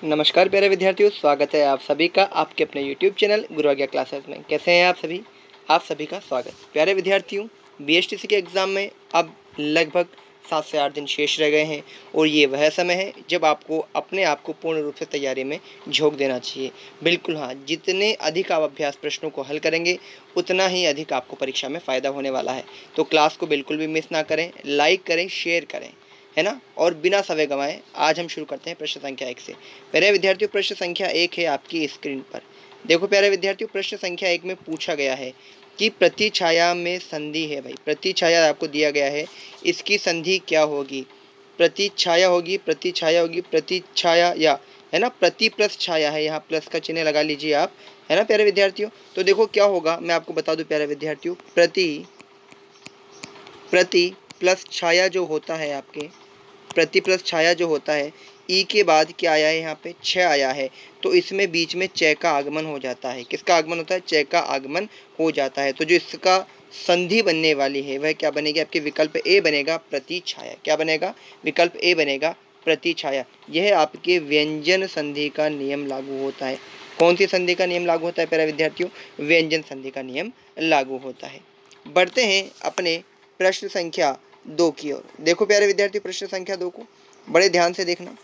नमस्कार प्यारे विद्यार्थियों, स्वागत है आप सभी का आपके अपने YouTube चैनल गुरु आज्ञा क्लासेस में। कैसे हैं आप सभी का स्वागत। प्यारे विद्यार्थियों, BSTC के एग्ज़ाम में अब लगभग 7 से 8 दिन शेष रह गए हैं और ये वह समय है जब आपको अपने आप को पूर्ण रूप से तैयारी में झोंक देना चाहिए। बिल्कुल हाँ, जितने अधिक आप अभ्यास प्रश्नों को हल करेंगे उतना ही अधिक आपको परीक्षा में फ़ायदा होने वाला है। तो क्लास को बिल्कुल भी मिस ना करें, लाइक करें, शेयर करें, है ना। और बिना समय गंवाए आज हम शुरू करते हैं प्रश्न संख्या 1 से। प्यारे विद्यार्थियों, प्रश्न संख्या 1 है आपकी स्क्रीन पर। देखो प्यारे विद्यार्थियों, प्रश्न संख्या 1 में पूछा गया है कि प्रतिछाया में संधि है। भाई, प्रतिछाया आपको दिया गया है, इसकी संधि क्या होगी? प्रतिछाया होगी, प्रतिछाया होगी, प्रतिछाया, या है ना, प्रति प्लस छाया है, यहाँ प्लस का चिन्ह लगा लीजिए आप, है ना प्यारे विद्यार्थियों। तो देखो क्या होगा, मैं आपको बता दूं प्यारे विद्यार्थियों, प्रति प्लस छाया जो होता है आपके, प्रति प्लस छाया जो होता है, ई के बाद क्या आया है, यहाँ पे छ आया है, तो इसमें बीच में च का आगमन हो जाता है। किसका आगमन होता है? च का आगमन हो जाता है। तो जो इसका संधि बनने वाली है वह क्या बनेगी आपके? विकल्प ए बनेगा, प्रतिछाया। क्या बनेगा? विकल्प ए बनेगा, प्रतिछाया। यह आपके व्यंजन संधि का नियम लागू होता है। कौन सी संधि का नियम लागू होता है प्यारे विद्यार्थियों? व्यंजन संधि का नियम लागू होता है। बढ़ते हैं अपने प्रश्न संख्या 2 की ओर। देखो प्यारे विद्यार्थी, प्रश्न संख्या 2 को बड़े ध्यान से देखना।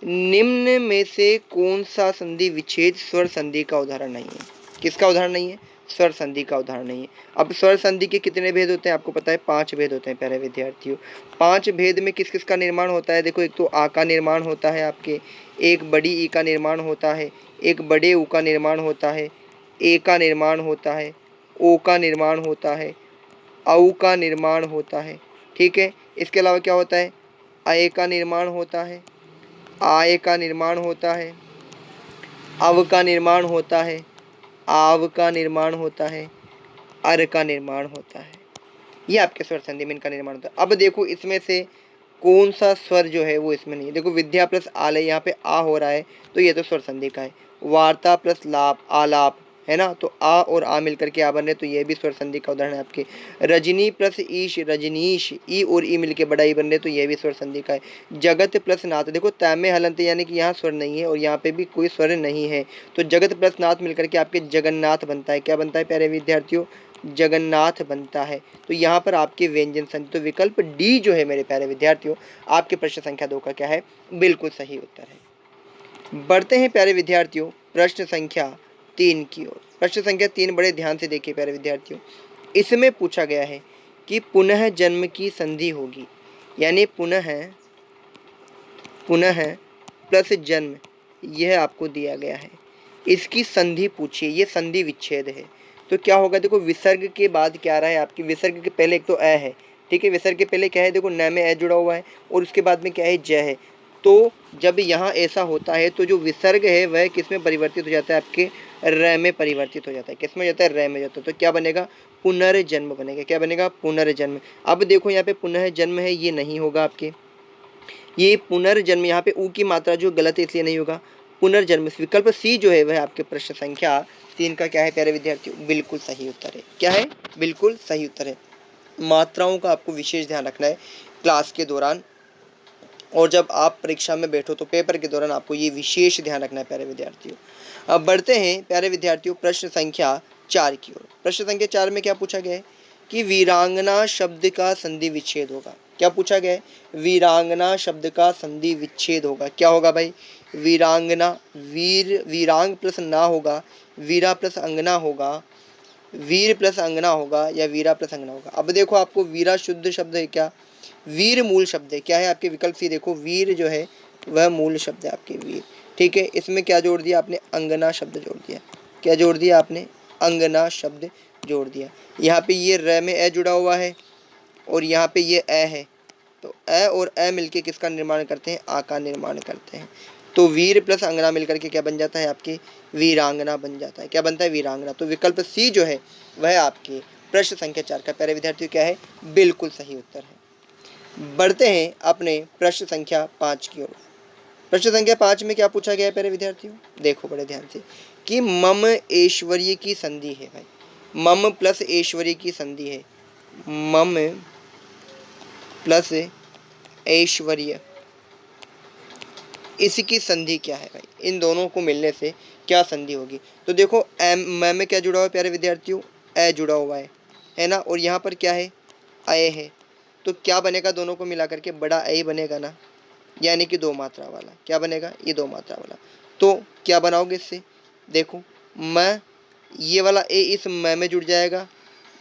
निम्न में से कौन सा संधि विच्छेद स्वर संधि का उदाहरण नहीं है? किसका उदाहरण नहीं है? स्वर संधि का उदाहरण नहीं है। अब स्वर संधि के कितने भेद होते हैं आपको पता है? 5 भेद होते हैं प्यारे विद्यार्थियों। 5 भेद में किस किस का निर्माण होता है? देखो, एक तो आ का निर्माण होता है आपके, एक बड़ी ई का निर्माण होता है, एक बड़े ऊ का निर्माण होता है, ए का निर्माण होता है, ओ का निर्माण होता है, औ का निर्माण होता है। ठीक है, इसके अलावा क्या होता है? अय का निर्माण होता है, आय का निर्माण होता है, अव का निर्माण होता है, आव का निर्माण होता है, अर का निर्माण होता है। ये आपके स्वर संधि में इनका निर्माण होता है। अब देखो, इसमें से कौन सा स्वर जो है वो इसमें नहीं है। देखो, विद्या प्लस आलय, यहाँ पे आ हो रहा है, तो ये तो स्वर संधि का है। वार्ता प्लस लाप, आलाप, है ना, तो आ और आ मिलकर के आ बन रहे, तो ये भी स्वर संधि का उदाहरण है आपके। रजनी प्लस ईश, रजनीश, ई और ई मिलके बड़ा ई बन रहे, तो ये भी स्वर संधि का है। जगत प्लस नाथ, देखो तैमे हलंत, यानी कि यहाँ स्वर नहीं है और यहाँ पे भी कोई स्वर नहीं है, तो जगत प्लस नाथ मिलकर के आपके जगन्नाथ बनता है। क्या बनता है प्यारे विद्यार्थियों? जगन्नाथ बनता है। तो यहाँ पर आपके व्यंजन संधि, तो विकल्प डी जो है मेरे प्यारे विद्यार्थियों, आपके प्रश्न संख्या 2 का क्या है? बिल्कुल सही उत्तर है। बढ़ते हैं प्यारे विद्यार्थियों प्रश्न संख्या 3 की ओर। प्रश्न संख्या 3 बड़े ध्यान से देखिए प्यारे विद्यार्थियों। इसमें पूछा गया है कि पुनः जन्म की संधि होगी, यानी पुनः प्लस जन्म, यह आपको दिया गया है। इसकी संधि पूछिए, ये संधि विच्छेद है। तो क्या होगा? देखो, विसर्ग के बाद क्या आ रहा है आपकी? विसर्ग के पहले एक तो अ है, ठीक है, विसर्ग के पहले क्या है? देखो, न में अ जुड़ा हुआ है और उसके बाद में क्या है? ज है। तो जब यहाँ ऐसा होता है तो जो विसर्ग है वह किस में परिवर्तित हो जाता है? आपके र में परिवर्तित हो जाता है। किस में जाता है? र में जाता है। तो क्या बनेगा? पुनर्जन्म बनेगा। क्या बनेगा? पुनर्जन्म। अब देखो, यहाँ पे पुनः जन्म है, ये नहीं होगा आपके। ये पुनर्जन्म, यहाँ पे ऊ की मात्रा जो गलत है इसलिए नहीं होगा। पुनर्जन्म, विकल्प सी जो है वह आपके प्रश्न संख्या 3 का क्या है प्यारे विद्यार्थियों? बिल्कुल सही उत्तर है। क्या है? बिल्कुल सही उत्तर है। मात्राओं का आपको विशेष ध्यान रखना है क्लास के दौरान, और जब आप परीक्षा में बैठो तो पेपर के दौरान आपको ये विशेष ध्यान रखना है प्यारे विद्यार्थियों। अब बढ़ते हैं प्यारे विद्यार्थियों प्रश्न संख्या 4 की ओर। प्रश्न संख्या 4 में क्या पूछा गया है कि वीरांगना शब्द का संधि विच्छेद होगा। क्या पूछा गया है? वीरांगना शब्द का संधि विच्छेद होगा। क्या होगा भाई? वीरांगना, वीरांग प्लस ना होगा, वीरा प्लस अंगना होगा, वीर प्लस अंगना होगा, या वीरा प्लस अंगना होगा। अब देखो, आपको वीरा शुद्ध शब्द है क्या? वीर मूल शब्द है। क्या है आपके विकल्प सी? देखो, वीर जो है वह मूल शब्द है आपके, वीर। ठीक है, इसमें क्या जोड़ दिया आपने? अंगना शब्द जोड़ दिया। क्या जोड़ दिया आपने? अंगना शब्द जोड़ दिया। यहाँ पे ये र में ए जुड़ा हुआ है और यहाँ पे ये ए है, तो ए और ए मिलके किसका निर्माण करते हैं? आ का निर्माण करते हैं। तो वीर प्लस अंगना मिलकर के क्या बन जाता है? आपकी वीरांगना बन जाता है। क्या बनता है? वीरांगना। तो विकल्प सी जो है वह आपके प्रश्न संख्या 4 का प्यारे विद्यार्थियों क्या है? बिल्कुल सही उत्तर है। बढ़ते हैं अपने प्रश्न संख्या 5 की ओर। प्रश्न संख्या 5 में क्या पूछा गया है प्यारे विद्यार्थियों? देखो बड़े ध्यान से कि मम ऐश्वर्य की संधि है। भाई, मम प्लस ऐश्वर्य की संधि है। मम प्लस ऐश्वर्य इसकी संधि क्या है भाई, इन दोनों को मिलने से क्या संधि होगी। तो देखो एम में क्या जुड़ा हुआ है प्यारे विद्यार्थियों, ए जुड़ा हुआ है ना, और यहाँ पर क्या है, अय है। तो क्या बनेगा, दोनों को मिला करके बड़ा ए बनेगा ना, यानी कि दो मात्रा वाला। क्या बनेगा, ये दो मात्रा वाला। तो क्या बनाओगे इससे, देखो म, ये वाला ए इस म में जुड़ जाएगा,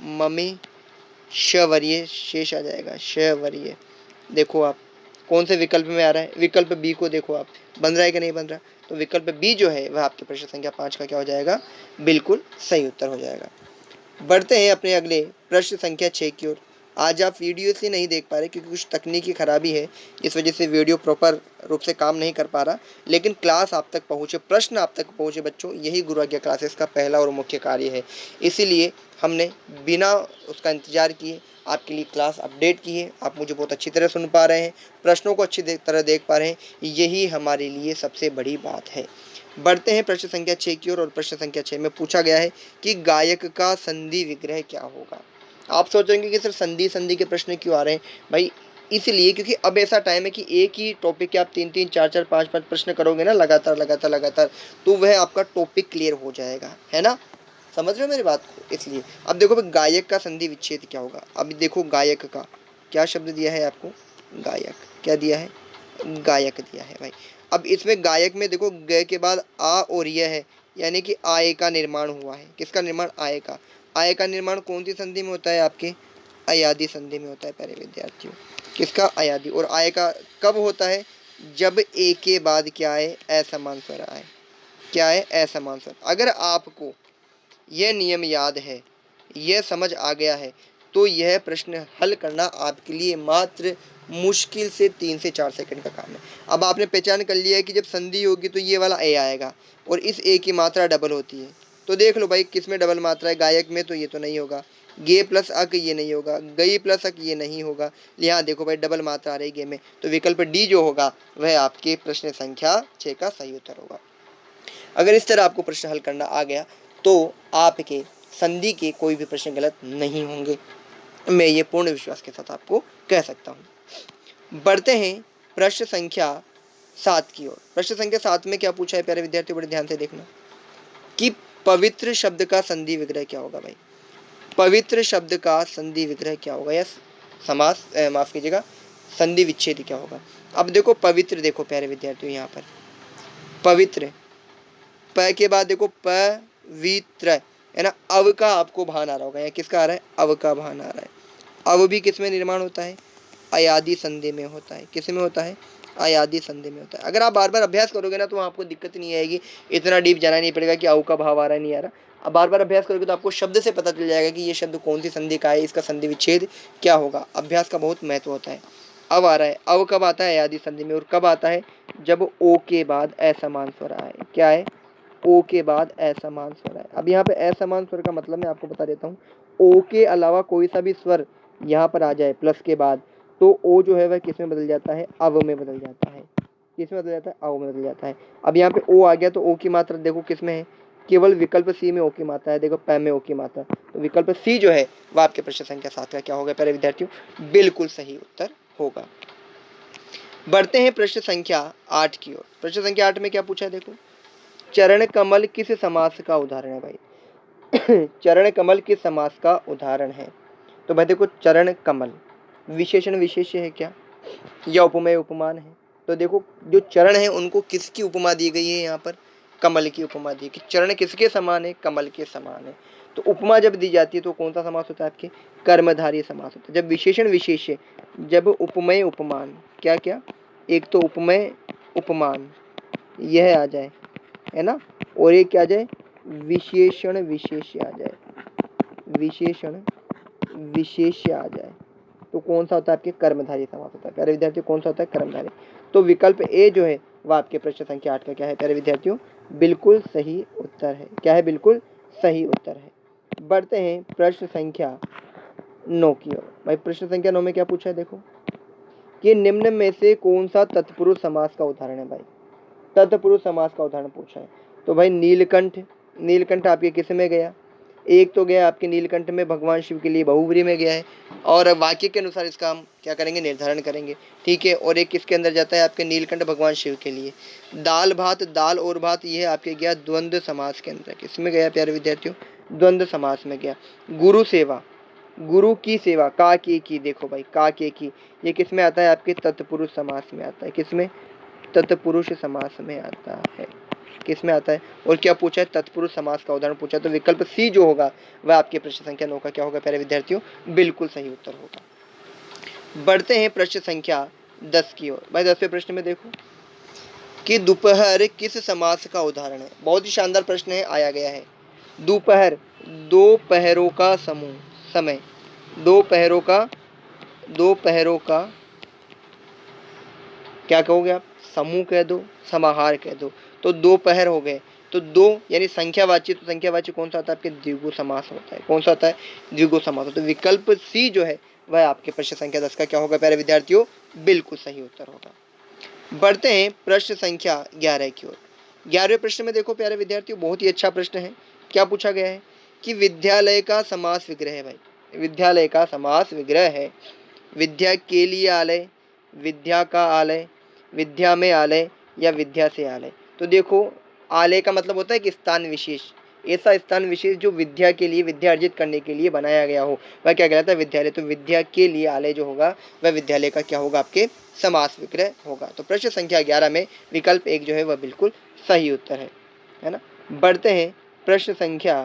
मम्मी शवर्य शेष आ जाएगा, शवर्य। देखो आप कौन से विकल्प में आ रहा है, विकल्प बी को देखो आप, बन रहा है कि नहीं बन रहा। तो विकल्प बी जो है वह आपके प्रश्न संख्या 5 का क्या हो जाएगा, बिल्कुल सही उत्तर हो जाएगा। बढ़ते हैं अपने अगले प्रश्न संख्या 6 की ओर। आज आप वीडियो इसलिए नहीं देख पा रहे क्योंकि कुछ तकनीकी खराबी है, इस वजह से वीडियो प्रॉपर रूप से काम नहीं कर पा रहा, लेकिन क्लास आप तक पहुँचे, प्रश्न आप तक पहुँचे बच्चों, यही गुरु आज्ञा क्लासेस का पहला और मुख्य कार्य है। इसीलिए हमने बिना उसका इंतजार किए आपके लिए क्लास अपडेट की है। आप मुझे बहुत अच्छी तरह सुन पा रहे हैं, प्रश्नों को अच्छी तरह देख पा रहे हैं, यही हमारे लिए सबसे बड़ी बात है। बढ़ते हैं प्रश्न संख्या 6 की ओर, और प्रश्न संख्या 6 में पूछा गया है कि गायक का संधि विग्रह क्या होगा। आप सोचेंगे कि सर संधि संधि के प्रश्न क्यों आ रहे हैं भाई, इसलिए क्योंकि अब ऐसा टाइम है कि एक ही टॉपिक के आप 3-3 4-4 5-5 प्रश्न करोगे ना लगातार लगातार लगातार, तो वह आपका टॉपिक क्लियर हो जाएगा, है ना, समझ रहे हो मेरी बात को। इसलिए अब देखो भाई गायक का संधि विच्छेद क्या होगा। अब देखो गायक का क्या शब्द दिया है आपको, गायक क्या दिया है, गायक दिया है भाई। अब इसमें गायक में देखो ग के बाद आ और यह है, यानी कि आय का निर्माण हुआ है। किसका निर्माण, आय का। आय का निर्माण कौन सी संधि में होता है, आपके अयादी संधि में होता है प्यारे विद्यार्थियों। किसका, अयादी। और आय का कब होता है, जब ए के बाद क्या है, असमान स्वर आए। क्या है, असमान स्वर। अगर आपको यह नियम याद है, यह समझ आ गया है, तो यह प्रश्न हल करना आपके लिए मात्र मुश्किल से 3 से 4 सेकंड का काम है। अब आपने पहचान कर लिया है कि जब संधि होगी तो ये वाला ए आएगा, और इस ए की मात्रा डबल होती है। तो देख लो भाई किस में डबल मात्रा है, गायक में, तो ये तो नहीं होगा। गे प्लस अक ये नहीं होगा, गई प्लस अक ये नहीं होगा। यहाँ देखो भाई डबल मात्रा आ रही गे में, तो विकल्प डी जो होगा वह आपके प्रश्न संख्या 6 का सही उत्तर होगा। अगर इस तरह आपको प्रश्न हल करना आ गया तो आपके संधि के कोई भी प्रश्न गलत नहीं होंगे, मैं ये पूर्ण विश्वास के साथ आपको कह सकता हूँ। बढ़ते हैं प्रश्न संख्या 7 की ओर। प्रश्न संख्या 7 में क्या पूछा है प्यारे विद्यार्थी, बड़े ध्यान से देखना कि पवित्र शब्द का संधि विग्रह क्या होगा भाई। पवित्र शब्द का संधि विग्रह क्या होगा, या समास माफ कीजिएगा संधि विच्छेद क्या होगा। अब देखो पवित्र, देखो प्यारे विद्यार्थियों यहाँ पर पवित्र, प के बाद देखो पवित्र, है ना, अव का आपको भान आ रहा होगा, या किसका आ रहा है, अव का भान आ रहा है। अव भी किस में निर्माण होता है, अयादी संधि में होता है। किस में होता है, अयादी संधि में होता है। अगर आप बार बार अभ्यास करोगे ना तो आपको दिक्कत नहीं आएगी, इतना डीप जाना नहीं पड़ेगा कि अव का भाव आ रहा है नहीं आ रहा। अब बार बार अभ्यास करोगे तो आपको शब्द से पता चल जाएगा कि ये शब्द कौन सी संधि का है, इसका संधि विच्छेद क्या होगा। अभ्यास का बहुत महत्व होता है। अब आ रहा है, अव कब आता है, अयादी संधि में, और कब आता है, जब ओ के बाद असमान स्वर आए। क्या है, ओ के बाद असमान स्वर है। अब यहाँ पे असमान स्वर का मतलब मैं आपको बता देता हूँ, ओ के अलावा कोई सा भी स्वर यहाँ पर आ जाए प्लस के बाद, तो ओ जो है वह किस में बदल जाता है, अव में बदल जाता है। किस में बदल जाता है, अव में बदल जाता है। अब यहाँ पे ओ आ गया तो ओ की मात्रा देखो किस में है, केवल विकल्प सी में ओ की मात्रा है। देखो प में ओ की मात्रा, तो विकल्प सी जो है वह आपके प्रश्न संख्या 7 का क्या होगा प्यारे विद्यार्थियों, बिल्कुल सही उत्तर होगा। बढ़ते हैं प्रश्न संख्या 8 की ओर। प्रश्न संख्या 8 में क्या पूछा है, देखो चरण कमल किस समास का उदाहरण है भाई। चरण कमल किस समास का उदाहरण है। तो भाई देखो चरण कमल विशेषण विशेष्य है क्या, या उपमेय उपमान है। तो देखो जो चरण है उनको किसकी उपमा दी गई है, यहाँ पर कमल की उपमा दी, कि चरण किसके समान है, कमल के समान है। तो उपमा जब दी जाती है तो कौन सा समास होता है, आपके कर्मधारय समास होता है। जब विशेषण विशेष्य, जब उपमेय उपमान, क्या क्या, एक तो उपमेय उपमान यह आ जाए, है ना, और एक क्या आ जाए, विशेषण विशेष्य आ जाए, विशेषण विशेष्य आ जाए, तो कौन सा होता है, आपके कर्मधारय समास होता है। प्यारे विद्यार्थियों कौन सा होता है, कर्मधारय। तो विकल्प ए जो है वह आपके प्रश्न संख्या 8 का क्या है प्यारे विद्यार्थियों, बिल्कुल सही उत्तर है। क्या है, बिल्कुल सही उत्तर है। बढ़ते हैं प्रश्न संख्या 9 की ओर। भाई प्रश्न संख्या 9 में क्या पूछा है, देखो कि निम्न में से कौन सा तत्पुरुष समास का उदाहरण है। भाई तत्पुरुष समास का उदाहरण पूछा है। तो भाई नीलकंठ, नीलकंठ आपके किस में गया, एक तो गया आपके नीलकंठ में भगवान शिव के लिए बहुव्रीहि में गया है, और वाक्य के अनुसार इसका हम क्या करेंगे, निर्धारण करेंगे। ठीक है, और एक किसके अंदर जाता है, आपके नीलकंठ भगवान शिव के लिए। दाल भात, दाल और भात, ये आपके गया द्वंद्व समास के अंदर। किसमें गया प्यारे विद्यार्थियों, द्वंद्व समास में गया। गुरु सेवा, गुरु की सेवा, का की, देखो भाई का की, ये किस में आता है, आपके तत्पुरुष समास में आता है। किसमें, तत्पुरुष समास में आता है। किस में आता है, और क्या पूछा है, तत्पुरुष समास का उदाहरण पूछा, तो विकल्प सी जो होगा वह आपके प्रश्न संख्या 9 का क्या होगा प्यारे विद्यार्थियों, बिल्कुल सही उत्तर होगा। बढ़ते हैं प्रश्न संख्या 10 की ओर। भाई 10वें प्रश्न में देखो कि दोपहर किस समास का उदाहरण है। बहुत ही शानदार प्रश्न है, आया गया है। दोपहर, दो पहरों का समूह, समय, दो पहरों का क्या कहोगे आप, समूह कह दो, समाहार कह दो। तो दो पहर हो गए, तो दो यानी संख्यावाची, तो संख्यावाची कौन सा होता है, आपके द्विगु समास होता है। कौन सा होता है, द्विगु समास होता है। तो विकल्प सी जो है वह आपके प्रश्न संख्या 10 का क्या होगा प्यारे विद्यार्थियों, बिल्कुल सही उत्तर होगा। बढ़ते हैं प्रश्न संख्या 11 की ओर। 11वें प्रश्न में देखो प्यारे विद्यार्थियों, बहुत ही अच्छा प्रश्न है। क्या पूछा गया है कि विद्यालय का समास विग्रह है। भाई विद्यालय का समास विग्रह है, विद्या के लिए आलय, विद्या का आलय, विद्या में आलय, या विद्या से आलय। तो देखो, आलय का मतलब होता है कि स्थान विशेष, ऐसा स्थान विशेष जो विद्या के लिए, विद्या अर्जित करने के लिए बनाया गया हो, वह क्या कहलाता है, विद्यालय। तो विद्या के लिए आलय जो होगा वह विद्यालय का क्या होगा, आपके समास विग्रह होगा। तो प्रश्न संख्या 11 में विकल्प 1 जो है वह बिल्कुल सही उत्तर है ना। बढ़ते हैं प्रश्न संख्या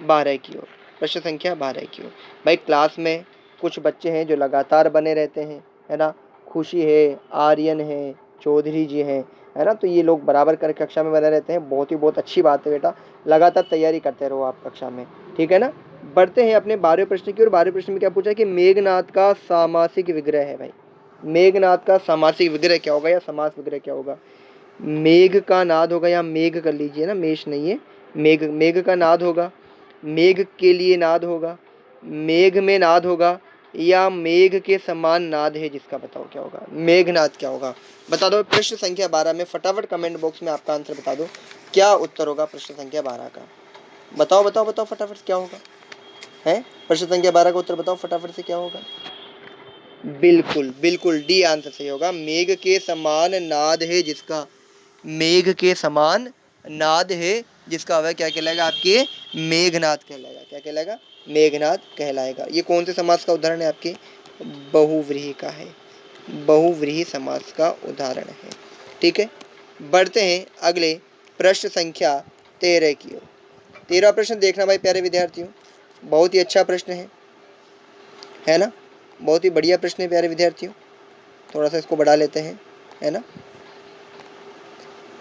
12 की ओर। प्रश्न संख्या 12 की ओर। भाई क्लास में कुछ बच्चे हैं जो लगातार बने रहते हैं, है ना। खुशी है, आर्यन है, चौधरी जी हैं, है ना। तो ये लोग बराबर कर कक्षा में बने रहते हैं। बहुत अच्छी बात है बेटा, लगातार तैयारी करते रहो आप कक्षा में, ठीक है ना। बढ़ते हैं अपने 12वें प्रश्न की ओर। 12वें प्रश्न में क्या पूछा है कि मेघनाद का सामासिक विग्रह है। भाई मेघनाद का सामासिक विग्रह क्या होगा, या समास विग्रह क्या होगा। मेघ का नाद होगा, या मेघ कर लीजिए ना, मेष नहीं है, मेघ, मेघ का नाद होगा, मेघ के लिए नाद होगा, मेघ में नाद होगा, या मेघ के समान नाद है जिसका, बताओ क्या होगा, मेघनाद क्या होगा, बता दो। प्रश्न संख्या 12 में फटाफट कमेंट बॉक्स में आपका आंसर बता दो, क्या उत्तर होगा प्रश्न संख्या 12 का। बताओ फटाफट क्या होगा, है प्रश्न संख्या 12 का उत्तर बताओ फटाफट से, क्या होगा। बिल्कुल डी आंसर सही होगा। मेघ के समान नाद है जिसका, मेघ के समान नाद है जिसका, वह क्या कहलाएगा, आपके मेघनाद कहलाएगा। क्या कहलाएगा, मेघनाद कहलाएगा। ये कौन से समास का उदाहरण है, आपके बहुव्रीहि का है, बहुव्रीहि समास का उदाहरण है। ठीक है, बढ़ते हैं अगले प्रश्न संख्या 13 की ओर। 13वां प्रश्न देखना भाई प्यारे विद्यार्थियों, बहुत ही अच्छा प्रश्न है ना, बहुत ही बढ़िया प्रश्न है प्यारे विद्यार्थियों। थोड़ा सा इसको बढ़ा लेते हैं, है ना।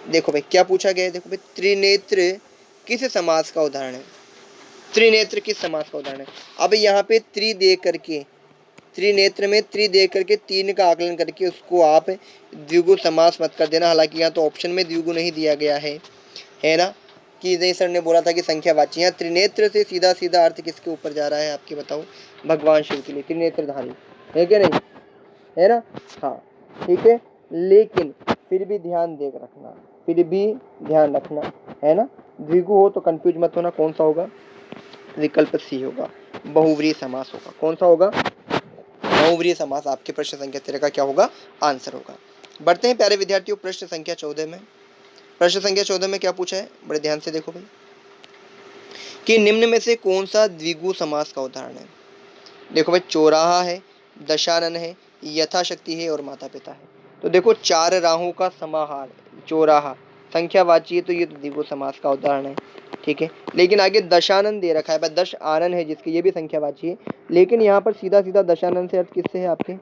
देखो भाई क्या पूछा गया है, देखो भाई त्रिनेत्र किस समास का उदाहरण है, त्रिनेत्र किस समास का उदाहरण है। अब यहाँ पे त्रि दे करके, त्रिनेत्र में त्रि दे करके 3 का आकलन करके उसको आप द्विगु समास मत कर देना। हालांकि यहाँ तो ऑप्शन में द्विगु नहीं दिया गया है ना, कि नहीं सर ने बोला था कि संख्यावाची। यहाँ त्रिनेत्र से सीधा अर्थ किसके ऊपर जा रहा है आपके, बताओ, भगवान शिव के लिए त्रिनेत्रधारी है क्या, नहीं है ना। हाँ ठीक है, लेकिन फिर भी ध्यान देकर रखना, फिर भी ध्यान रखना, है ना। द्विगु हो तो कंफ्यूज मत होना, कौन सा होगा, विकल्प सी होगा, बहुव्रीहि समास होगा। कौन सा होगा, बहुव्रीहि समास आपके प्रश्न संख्या 13 का क्या होगा, आंसर होगा। बढ़ते हैं प्यारे विद्यार्थियों प्रश्न संख्या 14 में। प्रश्न संख्या 14 में क्या पूछा है, बड़े ध्यान से देखो भाई, कि निम्न में से कौन सा द्विगु समास का उदाहरण है। देखो भाई, चौराहा है, दशानन है, यथाशक्ति है, और माता पिता है। तो देखो, 4 राहों का समाहार चौराहा संख्यावाची है, तो ये तो द्विगु समास का उदाहरण है। ठीक है, लेकिन आगे दशानन दे रखा है, भाई 10 आनन है जिसके, ये भी संख्यावाची है। लेकिन यहाँ पर सीधा दशानन से अर्थ किससे है, आपके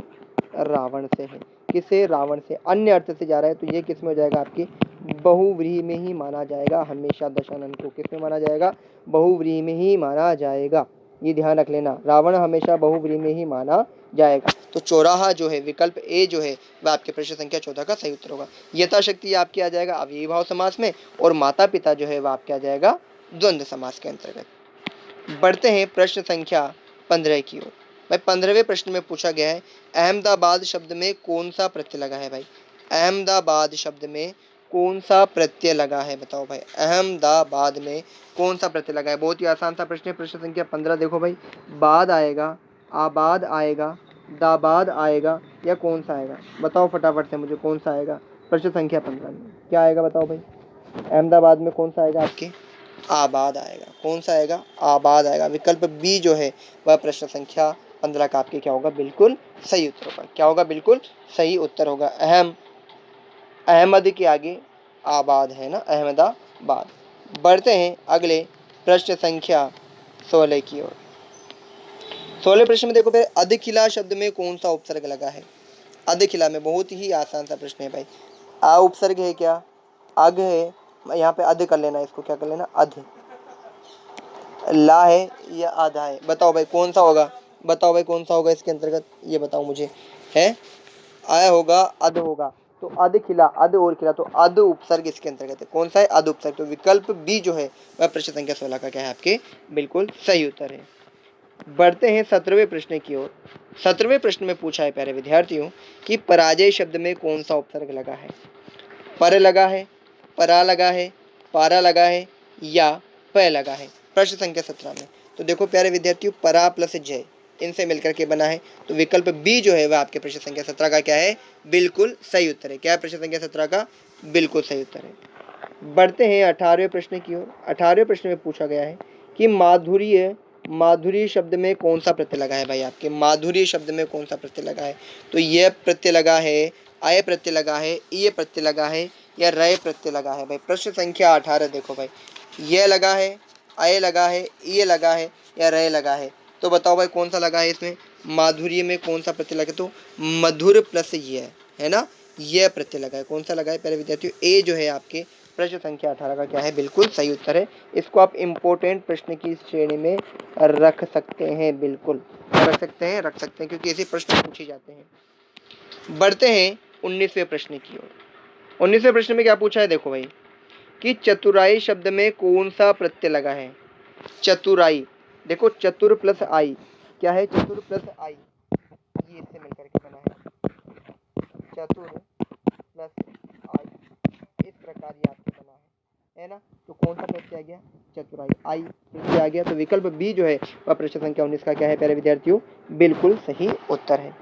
रावण से है। किससे, रावण से, अन्य अर्थ से जा रहा है। तो ये किस में हो जाएगा, आपकी बहुव्रीहि में ही माना जाएगा। हमेशा दशानन को किस में माना जाएगा, बहुव्रीहि में ही माना जाएगा। ये ध्यान रख लेना, रावण हमेशा बहुव्रीहि में ही माना जाएगा। तो चौराहा जो है, विकल्प ए जो है वह आपके प्रश्न संख्या 14 का सही उत्तर होगा। यथाशक्ति आपके आ जाएगा अव्ययीभाव समास में, और माता पिता जो है वह आपके आ जाएगा द्वंद्व समास के अंतर्गत। बढ़ते हैं प्रश्न संख्या 15 की ओर। भाई 15वें प्रश्न में पूछा गया है, अहमदाबाद शब्द में कौन सा प्रत्यय लगा है। भाई अहमदाबाद शब्द में कौन सा प्रत्यय लगा है? बताओ भाई, अहमदाबाद में कौन सा प्रत्यय लगा है? बहुत ही आसान सा प्रश्न है। प्रश्न संख्या 15 देखो भाई, बाद आएगा, आबाद आएगा, दाबाद आएगा, या कौन सा आएगा? बताओ फटाफट से मुझे, कौन सा आएगा प्रश्न संख्या 15 में? क्या आएगा बताओ भाई? अहमदाबाद में कौन सा आएगा आपके? आबाद आएगा। कौन सा आएगा? आबाद आएगा। विकल्प बी जो है वह प्रश्न संख्या 15 का आपके क्या होगा? बिल्कुल सही उत्तर होगा। क्या होगा? बिल्कुल सही उत्तर होगा। अहमद के आगे आबाद है ना, अहमदाबाद। बढ़ते हैं अगले प्रश्न संख्या 16 की ओर। 16 प्रश्न में देखो, अधखिला शब्द में कौन सा उपसर्ग लगा है? अधखिला में बहुत ही आसान सा प्रश्न है भाई। आ उपसर्ग है क्या? अग है, यहाँ पे अध कर लेना, इसको क्या कर लेना? अध। ला है या आधा है? बताओ भाई कौन सा होगा? बताओ भाई कौन सा होगा इसके अंतर्गत? ये बताओ मुझे। है आया होगा, अध होगा। तो अध खिला, अध और खिला, तो अध उपसर्ग इसके अंतर्गत है। कौन सा है? अध उपसर्ग। तो विकल्प बी जो है वह प्रश्न संख्या 16 का क्या है आपके? बिल्कुल सही उत्तर है। बढ़ते हैं 17वें प्रश्न की ओर। 17वें प्रश्न में पूछा है प्यारे विद्यार्थियों कि पराजय शब्द में कौन सा उपसर्ग लगा है? पर लगा है, परा लगा है, पारा लगा है, या प लगा है? प्रश्न संख्या 17 में। तो देखो प्यारे विद्यार्थियों, परा प्लस जय इनसे मिलकर के बना है। तो विकल्प बी जो है वह आपके प्रश्न संख्या 17 का क्या है? बिल्कुल सही उत्तर है। क्या है प्रश्न संख्या 17 का? बिल्कुल सही उत्तर है। बढ़ते हैं 18वें प्रश्न की ओर। 18वें प्रश्न में पूछा गया है कि माधुरी शब्द में कौन सा प्रत्यय लगा है भाई आपके? माधुरी शब्द में कौन सा प्रत्यय लगा है? तो यह प्रत्यय लगा है, आय प्रत्यय लगा है, ये प्रत्यय लगा है, या रय प्रत्यय लगा है? भाई प्रश्न संख्या 18 देखो भाई, यह लगा है, आय लगा है, ये लगा है, या रय लगा है? तो बताओ भाई कौन सा लगा है इसमें? माधुर्य में कौन सा प्रत्यय लगा? तो मधुर प्लस ये है ना, यह प्रत्यय लगा है। कौन सा लगा है प्यारे विद्यार्थियों? ए जो है आपके प्रश्न संख्या 18 का क्या है? बिल्कुल सही उत्तर है। इसको आप इम्पोर्टेंट प्रश्न की श्रेणी में रख सकते हैं। बिल्कुल रख सकते हैं, क्योंकि ऐसे प्रश्न पूछे जाते हैं। बढ़ते हैं 19वें प्रश्न की ओर। 19वें प्रश्न में क्या पूछा है देखो भाई, कि चतुराई शब्द में कौन सा प्रत्यय लगा है? चतुराई, देखो चतुर प्लस आई, क्या है? चतुर प्लस आई, ये इससे मिलकर के बना है, चतुर प्लस आई, इस प्रकार ये आपके बना है ना। तो कौन सा प्रत्यय आ गया? चतुराई, आई प्रत्यय आ गया। तो विकल्प बी जो है वह प्रश्न संख्या 19 का क्या है प्यारे विद्यार्थियों? बिल्कुल सही उत्तर है।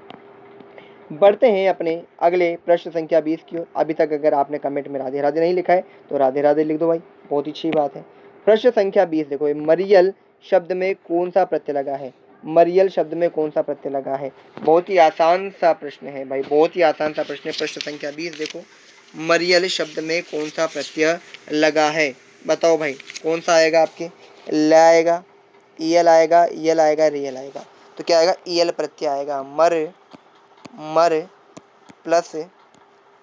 बढ़ते हैं अपने अगले प्रश्न संख्या 20 की ओर। अभी तक अगर आपने कमेंट में राधे राधे नहीं लिखा है तो राधे राधे लिख दो भाई, बहुत ही अच्छी बात है। प्रश्न संख्या 20 देखो, मरियल शब्द में कौन सा प्रत्यय लगा है? मरियल शब्द में कौन सा प्रत्यय लगा है? बहुत ही आसान सा प्रश्न है भाई, बहुत ही आसान सा प्रश्न है। प्रश्न संख्या 20 देखो, मरियल शब्द में कौन सा प्रत्यय लगा है? बताओ भाई कौन सा आएगा आपके? ल आएगा, यल आएगा, यल आएगा, रियल आएगा? तो क्या आएगा? यल प्रत्यय आएगा। मर प्लस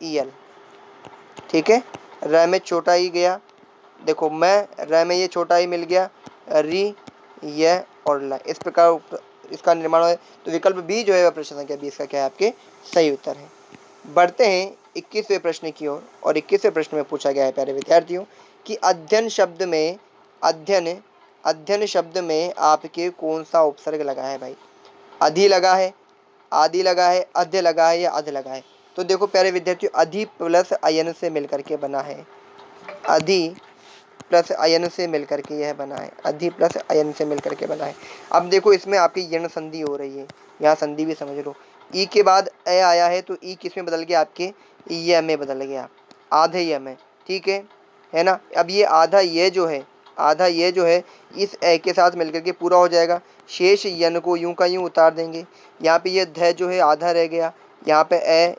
यल, ठीक है। र में छोटा ही गया, देखो मैं र में ये छोटा ही मिल गया, री य और ल, इस प्रकार इसका निर्माण है। तो विकल्प बी जो है वह प्रश्न संख्या 20 का क्या है आपके? सही उत्तर है। बढ़ते हैं 21वें प्रश्न की ओर। और 21वें प्रश्न में पूछा गया है प्यारे विद्यार्थियों कि अध्ययन शब्द में आपके कौन सा उपसर्ग लगा है भाई? अधि लगा है, आदि लगा है, अध्य लगा है, या अध लगा है? तो देखो प्यारे विद्यार्थियों, अधि प्लस अयन से मिलकर के बना है, अधि प्लस अयन से मिलकर के यह बना है, अधि प्लस अयन से मिलकर के बना है। अब देखो इसमें आपकी यण संधि हो रही है, यहाँ संधि भी समझ लो। ई के बाद ए आया है, तो ई किस में बदल गया आपके? य में बदल गया, आधे य में, ठीक है ना। अब ये आधा ये जो है इस ए के साथ मिलकर के पूरा हो जाएगा। शेष यन को यूं का यूं उतार देंगे। यहाँ पे ये ध जो है आधा रह गया, यहाँ पे ए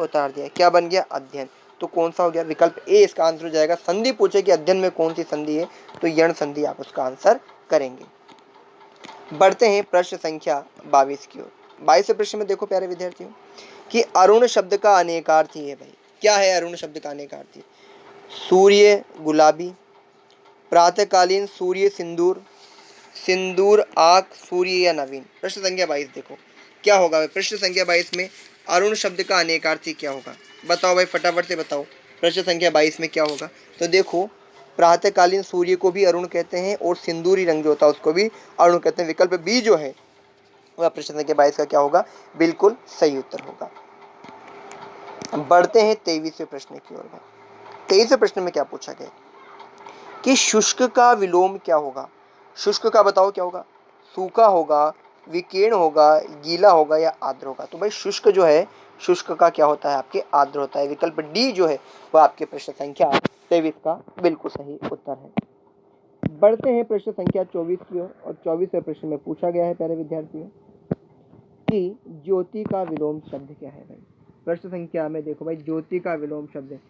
उतार दिया, क्या बन गया? अध्ययन। तो कौन सा हो गया? विकल्प ए इसका आंसर हो जाएगा। संधि पूछे कि अध्ययन में कौन सी संधि है, तो यण संधि आप उसका आंसर करेंगे। बढ़ते हैं प्रश्न संख्या 22 की ओर। 22वें प्रश्न में देखो प्यारे विद्यार्थियों कि अरुण शब्द का अनेकार्थी है भाई। क्या है अरुण शब्द का अनेकार्थी? सूर्य गुलाबी, प्रातःकालीन सूर्य सिंदूर, सिंदूर आँख सूर्य या नवीन? प्रश्न संख्या 22 देखो क्या होगा भाई? प्रश्न संख्या 22 में अरुण शब्द का अनेकार्थी क्या होगा? बताओ भाई फटाफट से बताओ, प्रश्न संख्या 22 में क्या होगा? तो देखो प्रातःकालीन सूर्य को भी अरुण कहते हैं और सिंदूरी रंग जो होता है उसको भी अरुण कहते हैं। विकल्प बी जो है वह प्रश्न संख्या 22 का क्या होगा? बिल्कुल सही उत्तर होगा। बढ़ते हैं 23वें प्रश्न की ओर। 23वें प्रश्न में क्या पूछा गया कि शुष्क का विलोम क्या होगा। शुष्क का बताओ क्या होगा, सूखा होगा, विकीर्ण होगा, गीला होगा या आर्द्र होगा। तो भाई शुष्क जो है, शुष्क का क्या होता है आपके आर्द्र होता है। विकल्प डी जो है वह आपके प्रश्न संख्या 23 का बिल्कुल सही उत्तर है। बढ़ते हैं प्रश्न संख्या 24 की ओर, और 24वें प्रश्न में पूछा गया है प्यारे विद्यार्थियों कि ज्योति का विलोम शब्द क्या है। भाई प्रश्न संख्या में देखो भाई, ज्योति का विलोम शब्द है।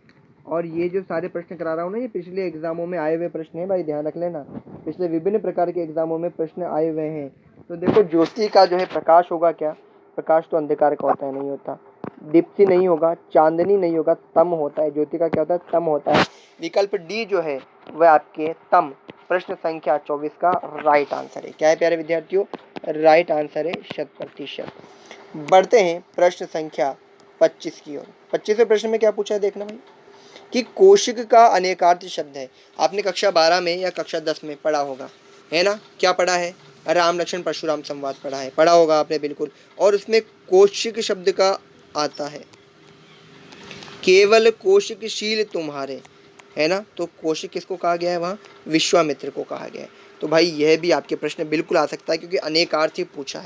और ये जो सारे प्रश्न करा रहा हूँ ना, ये पिछले एग्जामों में आए हुए प्रश्न है भाई, ध्यान रख लेना। पिछले विभिन्न प्रकार के एग्जामों में प्रश्न आए हुए हैं। तो देखो ज्योति का जो है प्रकाश होगा क्या, प्रकाश तो अंधकार का होता है, नहीं होता। दीप्ति नहीं होगा, चांदनी नहीं होगा, तम होता है। ज्योति का क्या होता है, तम होता है। विकल्प डी जो है वह आपके तम प्रश्न संख्या 24 का राइट आंसर है। क्या है प्यारे विद्यार्थियों, राइट आंसर है 100%। बढ़ते हैं प्रश्न संख्या 25 की ओर। 25वें प्रश्न में क्या पूछा है देखना भाई कि कोशिक का अनेकार्थी शब्द है। आपने कक्षा 12 में या कक्षा 10 में पढ़ा होगा, है ना। क्या पढ़ा है, राम लक्ष्मण परशुराम संवाद पढ़ा है, पढ़ा होगा आपने बिल्कुल। और उसमें कोशिक शब्द का आता है, केवल कोशिकशील तुम्हारे, है ना। तो कोशिक किसको कहा गया है, वहाँ विश्वामित्र को कहा गया है। तो भाई यह भी आपके प्रश्न बिल्कुल आ सकता है, क्योंकि अनेकार्थी पूछा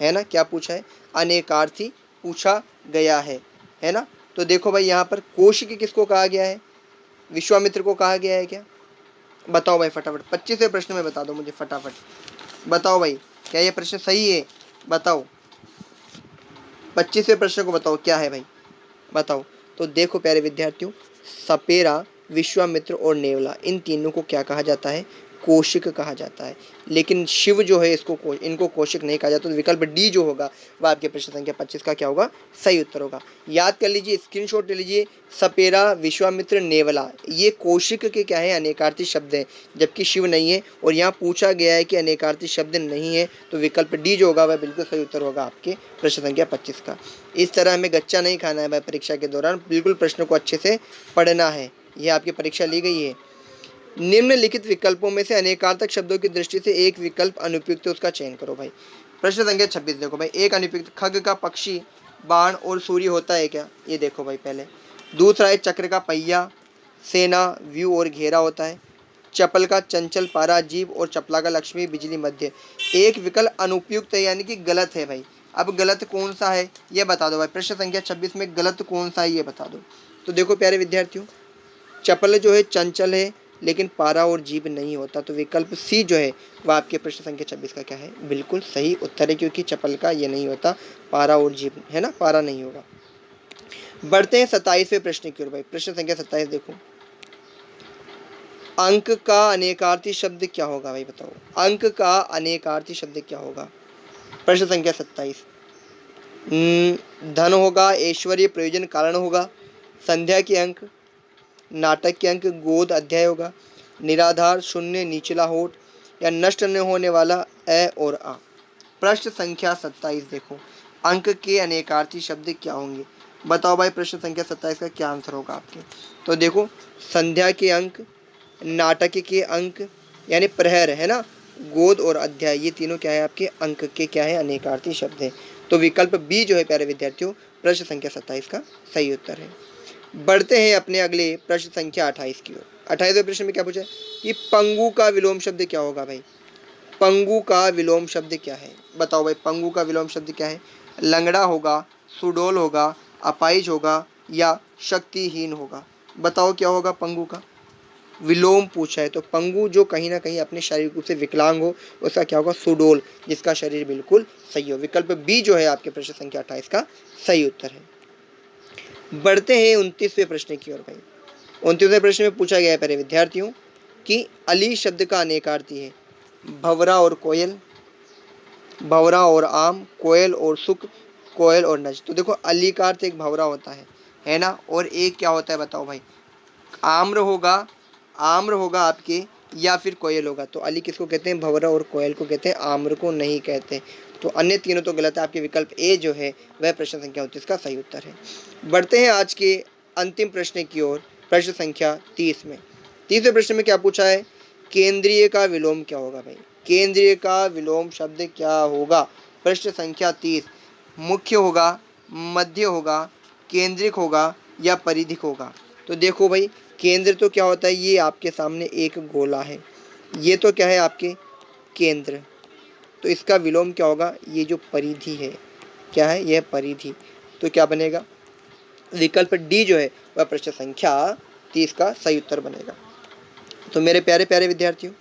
है ना। क्या पूछा है, अनेकार्थी पूछा गया है ना। तो देखो भाई यहाँ पर कोशिक किसको कहा गया है, विश्वामित्र को कहा गया है क्या, बताओ भाई फटाफट। 25वें प्रश्न में बता दो मुझे फटाफट, बताओ भाई क्या ये प्रश्न सही है, बताओ। 25वें प्रश्न को बताओ क्या है भाई, बताओ। तो देखो प्यारे विद्यार्थियों, सपेरा, विश्वामित्र और नेवला, इन तीनों को क्या कहा जाता है, कोशिक कहा जाता है। लेकिन शिव जो है इनको कोशिक नहीं कहा जाता। तो विकल्प डी जो होगा वह आपके प्रश्न संख्या 25 का क्या होगा, सही उत्तर होगा। याद कर लीजिए, स्क्रीनशॉट ले लीजिए। सपेरा, विश्वामित्र, नेवला, ये कोशिक के क्या है, अनेकार्थी शब्द हैं, जबकि शिव नहीं है। और यहाँ पूछा गया है कि अनेकार्थी शब्द नहीं है, तो विकल्प डी जो होगा वह बिल्कुल सही उत्तर होगा आपके प्रश्न संख्या 25 का। इस तरह हमें गच्चा नहीं खाना है भाई परीक्षा के दौरान, बिल्कुल प्रश्न को अच्छे से पढ़ना है। यह आपकी परीक्षा ली गई है। निम्नलिखित विकल्पों में से अनेकार्थक शब्दों की दृष्टि से एक विकल्प अनुपयुक्त है, उसका चयन करो भाई। प्रश्न संख्या 26 देखो भाई, एक अनुपयुक्त, खग का पक्षी, बाण और सूर्य होता है क्या, ये देखो भाई पहले। दूसरा है चक्र का पहिया, सेना, व्यू और घेरा होता है। चपल का चंचल, पारा, जीव और चपला का लक्ष्मी, बिजली, मध्य। एक विकल्प अनुपयुक्त है, यानी कि गलत है भाई। अब गलत कौन सा है ये बता दो भाई, प्रश्न संख्या 26 में गलत कौन सा है ये बता दो। तो देखो प्यारे विद्यार्थियों, चपल जो है चंचल है, लेकिन पारा और जीभ नहीं होता। तो विकल्प सी जो है वह आपके प्रश्न संख्या 26 का क्या है, बिल्कुल सही उत्तर है, क्योंकि चपल का ये नहीं होता, पारा और जीभ, है ना, पारा नहीं होगा। बढ़ते हैं 27वें प्रश्न की ओर भाई। प्रश्न संख्या 27 देखो, अंक का अनेकार्थी शब्द क्या होगा भाई, बताओ। अंक का अनेकार्थी शब्द क्या होगा। प्रश्न संख्या 27, धन होगा, ऐश्वर्य, प्रयोजन, कारण होगा, संध्या के अंक, नाटक के अंक, गोद, अध्याय होगा, निराधार, शून्य, निचला होठ, या नष्ट न होने वाला अ और आ। प्रश्न संख्या 27 देखो, अंक के अनेकार्थी शब्द क्या होंगे, बताओ भाई। प्रश्न संख्या 27 का क्या आंसर होगा आपके। तो देखो, संध्या के अंक, नाटक के अंक यानी प्रहर, है ना, गोद और अध्याय, ये तीनों क्या है आपके अंक के क्या है, अनेकार्थी शब्द है। तो विकल्प बी जो है प्यारे विद्यार्थियों प्रश्न संख्या 27 का सही उत्तर है। बढ़ते हैं अपने अगले प्रश्न संख्या 28 की ओर। 28वें प्रश्न में क्या पूछा है कि पंगु का विलोम शब्द क्या होगा भाई। पंगु का विलोम शब्द क्या है, बताओ भाई। पंगु का विलोम शब्द क्या है, लंगड़ा होगा, सुडौल होगा, अपाहिज होगा, या शक्तिहीन होगा। बताओ क्या होगा पंगु का विलोम पूछा है। तो पंगु जो कहीं ना कहीं अपने शारीरिक रूप से विकलांग हो, उसका क्या होगा, सुडौल, जिसका शरीर बिल्कुल सही हो। विकल्प बी जो है आपके प्रश्न संख्या 28 का सही उत्तर है। बढ़ते हैं 29वें प्रश्न की ओर भाई। 29वें प्रश्न में पूछा गया है पहले विद्यार्थियों कि अली शब्द का अनेकार्थी है, भंवरा और कोयल, भंवरा और आम, कोयल और सुख, कोयल और नज। तो देखो, अली का अर्थ एक भंवरा होता है ना, और एक क्या होता है बताओ भाई, आम्र होगा, आम्र होगा आपके, या फिर कोयल होगा। तो अली किसको कहते हैं, भंवरा, और कोयल को कहते हैं, आम्र को नहीं कहते। तो अन्य तीनों तो गलत है, आपके विकल्प ए जो है वह प्रश्न संख्या 29 का सही उत्तर है। बढ़ते हैं आज के अंतिम प्रश्न की ओर, प्रश्न संख्या 30 में। 30वें प्रश्न में क्या पूछा है, केंद्रीय का विलोम क्या होगा भाई। केंद्रीय का विलोम शब्द क्या होगा, प्रश्न संख्या 30। मुख्य होगा, मध्य होगा, केंद्रिक होगा, या परिधिक होगा। तो देखो भाई, केंद्र तो क्या होता है, ये आपके सामने एक गोला है, ये तो क्या है आपके केंद्र, तो इसका विलोम क्या होगा, ये जो परिधि है, क्या है, यह परिधि। तो क्या बनेगा, विकल्प डी जो है वह प्रश्न संख्या 30 का सही उत्तर बनेगा। तो मेरे प्यारे प्यारे विद्यार्थियों,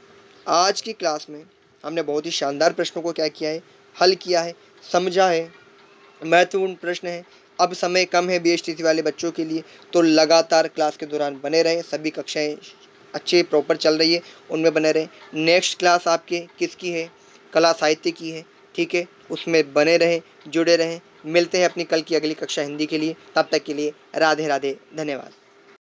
आज की क्लास में हमने बहुत ही शानदार प्रश्नों को क्या किया है, हल किया है, समझा है, महत्वपूर्ण प्रश्न है। अब समय कम है बीएसटीसी वाले बच्चों के लिए, तो लगातार क्लास के दौरान बने रहें, सभी कक्षाएं अच्छे प्रॉपर चल रही है उनमें बने रहें। नेक्स्ट क्लास आपके किसकी है, कला साहित्य की है, ठीक है, उसमें बने रहें, जुड़े रहें। मिलते हैं अपनी कल की अगली कक्षा हिंदी के लिए, तब तक के लिए राधे राधे, धन्यवाद।